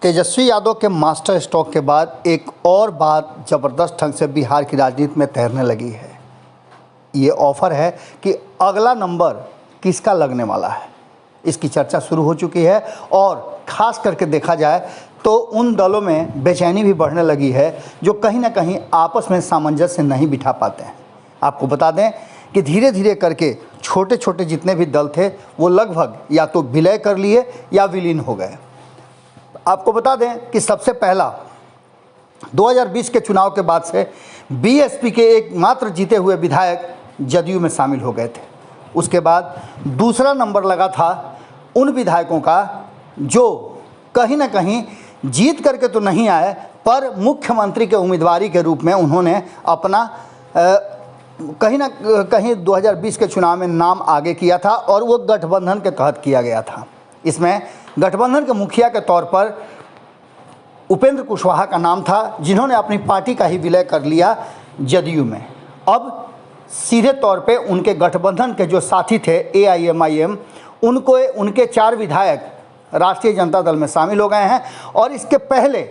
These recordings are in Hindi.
तेजस्वी यादव के मास्टर स्ट्रोक के बाद एक और बात ज़बरदस्त ढंग से बिहार की राजनीति में तैरने लगी है। ये ऑफर है कि अगला नंबर किसका लगने वाला है, इसकी चर्चा शुरू हो चुकी है और ख़ास करके देखा जाए तो उन दलों में बेचैनी भी बढ़ने लगी है जो कहीं ना कहीं आपस में सामंजस्य नहीं बिठा पाते हैं। आपको बता दें कि धीरे धीरे करके छोटे छोटे जितने भी दल थे वो लगभग या तो विलय कर लिए या विलीन हो गए। आपको बता दें कि सबसे पहला 2020 के चुनाव के बाद से बीएसपी के एकमात्र जीते हुए विधायक जदयू में शामिल हो गए थे। उसके बाद दूसरा नंबर लगा था उन विधायकों का जो कहीं ना कहीं जीत करके तो नहीं आए पर मुख्यमंत्री के उम्मीदवारी के रूप में उन्होंने अपना कहीं ना कहीं 2020 के चुनाव में नाम आगे किया था और वो गठबंधन के तहत किया गया था। इसमें गठबंधन के मुखिया के तौर पर उपेंद्र कुशवाहा का नाम था, जिन्होंने अपनी पार्टी का ही विलय कर लिया जदयू में। अब सीधे तौर पे उनके गठबंधन के जो साथी थे AIMIM, उनके 4 विधायक राष्ट्रीय जनता दल में शामिल हो गए हैं। और इसके पहले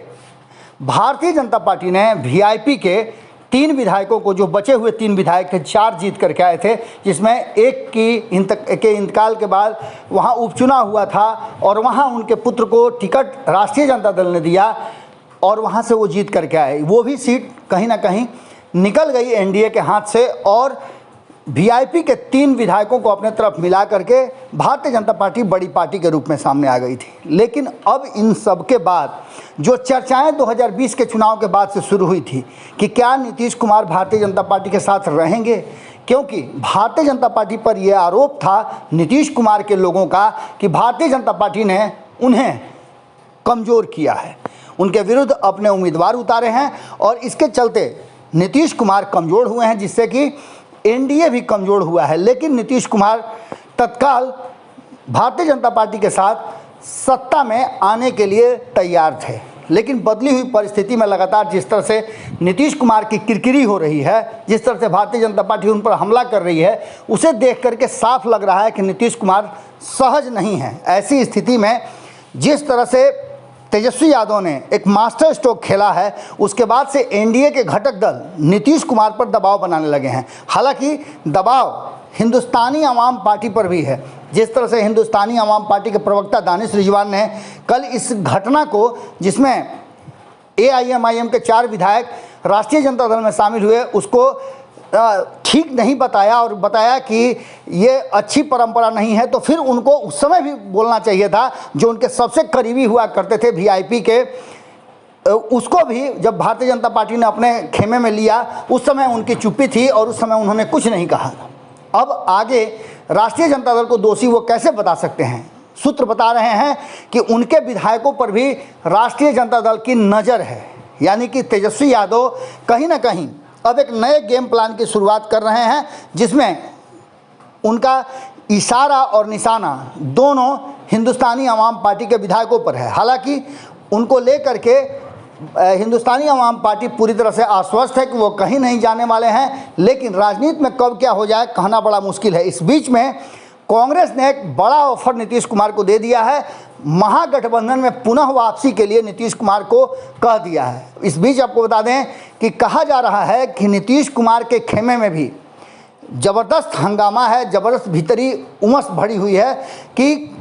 भारतीय जनता पार्टी ने VIP के 3 विधायकों को, जो बचे हुए 3 विधायक थे, 4 जीत करके आए थे, जिसमें एक के इंतकाल के बाद वहां उपचुनाव हुआ था और वहां उनके पुत्र को टिकट राष्ट्रीय जनता दल ने दिया और वहां से वो जीत करके आए। वो भी सीट कहीं ना कहीं निकल गई NDA के हाथ से और VIP के 3 विधायकों को अपने तरफ मिला करके भारतीय जनता पार्टी बड़ी पार्टी के रूप में सामने आ गई थी। लेकिन अब इन सब के बाद जो चर्चाएं 2020 के चुनाव के बाद से शुरू हुई थी कि क्या नीतीश कुमार भारतीय जनता पार्टी के साथ रहेंगे, क्योंकि भारतीय जनता पार्टी पर यह आरोप था नीतीश कुमार के लोगों का कि भारतीय जनता पार्टी ने उन्हें कमज़ोर किया है, उनके विरुद्ध अपने उम्मीदवार उतारे हैं और इसके चलते नीतीश कुमार कमज़ोर हुए हैं, जिससे कि NDA भी कमज़ोर हुआ है। लेकिन नीतीश कुमार तत्काल भारतीय जनता पार्टी के साथ सत्ता में आने के लिए तैयार थे। लेकिन बदली हुई परिस्थिति में लगातार जिस तरह से नीतीश कुमार की किरकिरी हो रही है, जिस तरह से भारतीय जनता पार्टी उन पर हमला कर रही है, उसे देख करके साफ लग रहा है कि नीतीश कुमार सहज नहीं है। ऐसी स्थिति में जिस तरह से तेजस्वी यादव ने एक मास्टर स्ट्रोक खेला है, उसके बाद से NDA के घटक दल नीतीश कुमार पर दबाव बनाने लगे हैं। हालांकि दबाव हिंदुस्तानी आवाम पार्टी पर भी है। जिस तरह से हिंदुस्तानी आवाम पार्टी के प्रवक्ता दानिश रिजवान ने कल इस घटना को, जिसमें AIMIM के 4 विधायक राष्ट्रीय जनता दल में शामिल हुए, उसको ठीक नहीं बताया और बताया कि ये अच्छी परंपरा नहीं है, तो फिर उनको उस समय भी बोलना चाहिए था जो उनके सबसे करीबी हुआ करते थे VIP के। उसको भी जब भारतीय जनता पार्टी ने अपने खेमे में लिया, उस समय उनकी चुप्पी थी और उस समय उन्होंने कुछ नहीं कहा। अब आगे राष्ट्रीय जनता दल को दोषी वो कैसे बता सकते हैं? सूत्र बता रहे हैं कि उनके विधायकों पर भी राष्ट्रीय जनता दल की नज़र है, यानी कि तेजस्वी यादव कहीं ना कहीं अब एक नए गेम प्लान की शुरुआत कर रहे हैं, जिसमें उनका इशारा और निशाना दोनों हिंदुस्तानी आवाम पार्टी के विधायकों पर है। हालांकि उनको लेकर के हिंदुस्तानी आवाम पार्टी पूरी तरह से आश्वस्त है कि वो कहीं नहीं जाने वाले हैं, लेकिन राजनीति में कब क्या हो जाए कहना बड़ा मुश्किल है। इस बीच में कांग्रेस ने एक बड़ा ऑफर नीतीश कुमार को दे दिया है। महागठबंधन में पुनः वापसी के लिए नीतीश कुमार को कह दिया है। इस बीच आपको बता दें कि कहा जा रहा है कि नीतीश कुमार के खेमे में भी ज़बरदस्त हंगामा है, ज़बरदस्त भीतरी उमस भरी हुई है कि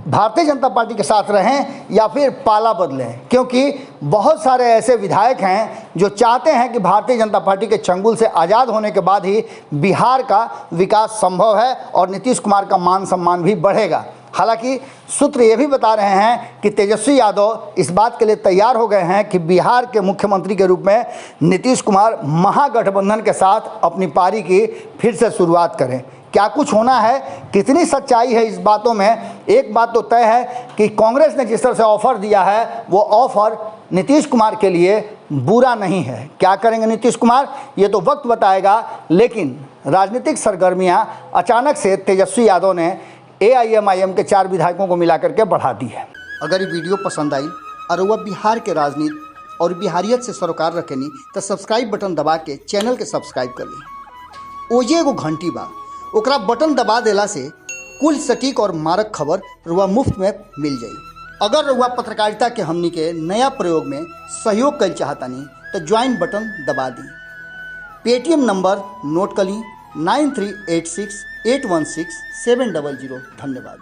भारतीय जनता पार्टी के साथ रहें या फिर पाला बदलें, क्योंकि बहुत सारे ऐसे विधायक हैं जो चाहते हैं कि भारतीय जनता पार्टी के चंगुल से आज़ाद होने के बाद ही बिहार का विकास संभव है और नीतीश कुमार का मान सम्मान भी बढ़ेगा। हालांकि सूत्र ये भी बता रहे हैं कि तेजस्वी यादव इस बात के लिए तैयार हो गए हैं कि बिहार के मुख्यमंत्री के रूप में नीतीश कुमार महागठबंधन के साथ अपनी पारी की फिर से शुरुआत करें। क्या कुछ होना है, कितनी सच्चाई है इस बातों में, एक बात तो तय है कि कांग्रेस ने जिस तरह से ऑफर दिया है वो ऑफर नीतीश कुमार के लिए बुरा नहीं है। क्या करेंगे नीतीश कुमार ये तो वक्त बताएगा, लेकिन राजनीतिक सरगर्मियां अचानक से तेजस्वी यादव ने AIMIM के 4 विधायकों को मिलाकर के बढ़ा दी है। अगर ये वीडियो पसंद आई और वह बिहार के राजनीति और बिहारियत से सरोकार रखेनी तो सब्सक्राइब बटन दबा के चैनल के सब्सक्राइब कर ली। ओजे एगो घंटी बा, ओकरा बटन दबा देला से कुल सटीक और मारक खबर रुआ मुफ्त में मिल जाई। अगर रउआ पत्रकारिता के हमनी के नया प्रयोग में सहयोग कर चाहतानी तो ज्वाइन बटन दबा दी। पेटीएम नंबर नोट कर ली 9386816700। धन्यवाद।